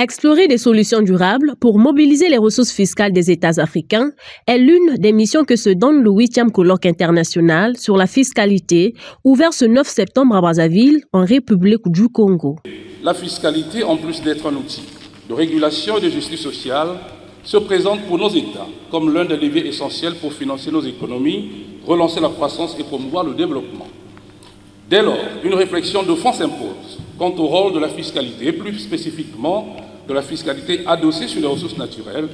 Explorer des solutions durables pour mobiliser les ressources fiscales des États africains est l'une des missions que se donne le 8e colloque international sur la fiscalité, ouvert ce 9 septembre à Brazzaville, en République du Congo. La fiscalité, en plus d'être un outil de régulation et de justice sociale, se présente pour nos États comme l'un des leviers essentiels pour financer nos économies, relancer la croissance et promouvoir le développement. Dès lors, une réflexion de fond s'impose quant au rôle de la fiscalité, et plus spécifiquement de la fiscalité adossée sur les ressources naturelles,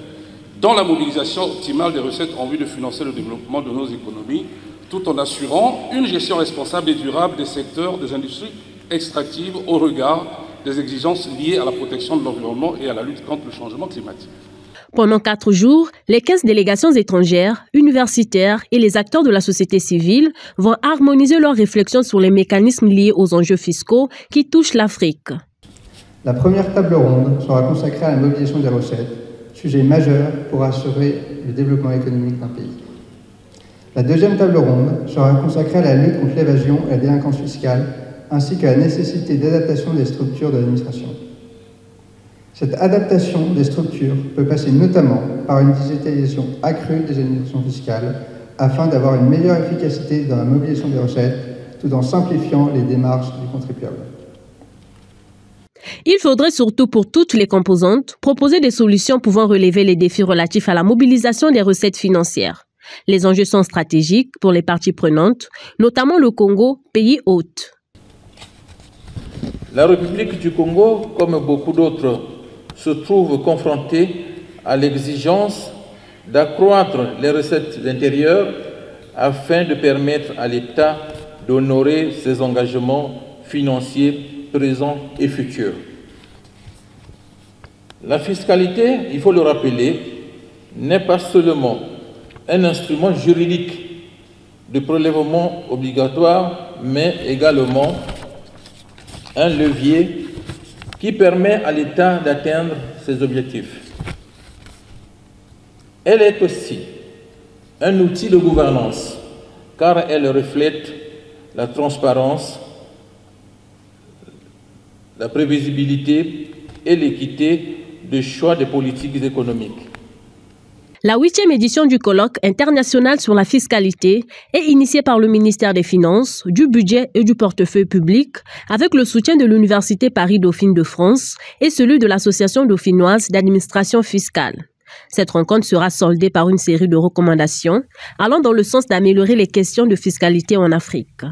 dans la mobilisation optimale des recettes en vue de financer le développement de nos économies, tout en assurant une gestion responsable et durable des secteurs des industries extractives au regard des exigences liées à la protection de l'environnement et à la lutte contre le changement climatique. Pendant 4 jours, les 15 délégations étrangères, universitaires et les acteurs de la société civile vont harmoniser leurs réflexions sur les mécanismes liés aux enjeux fiscaux qui touchent l'Afrique. La première table ronde sera consacrée à la mobilisation des recettes, sujet majeur pour assurer le développement économique d'un pays. La deuxième table ronde sera consacrée à la lutte contre l'évasion et la délinquance fiscale, ainsi qu'à la nécessité d'adaptation des structures de l'administration. Cette adaptation des structures peut passer notamment par une digitalisation accrue des administrations fiscales afin d'avoir une meilleure efficacité dans la mobilisation des recettes tout en simplifiant les démarches du contribuable. Il faudrait surtout pour toutes les composantes proposer des solutions pouvant relever les défis relatifs à la mobilisation des recettes financières. Les enjeux sont stratégiques pour les parties prenantes, notamment le Congo, pays hôte. La République du Congo, comme beaucoup d'autres, se trouve confronté à l'exigence d'accroître les recettes intérieures afin de permettre à l'État d'honorer ses engagements financiers présents et futurs. La fiscalité, il faut le rappeler, n'est pas seulement un instrument juridique de prélèvement obligatoire, mais également un levier qui permet à l'État d'atteindre ses objectifs. Elle est aussi un outil de gouvernance, car elle reflète la transparence, la prévisibilité et l'équité de choix des politiques économiques. La 8e édition du colloque international sur la fiscalité est initiée par le ministère des Finances, du Budget et du Portefeuille public avec le soutien de l'Université Paris-Dauphine de France et celui de l'Association dauphinoise d'administration fiscale. Cette rencontre sera soldée par une série de recommandations allant dans le sens d'améliorer les questions de fiscalité en Afrique.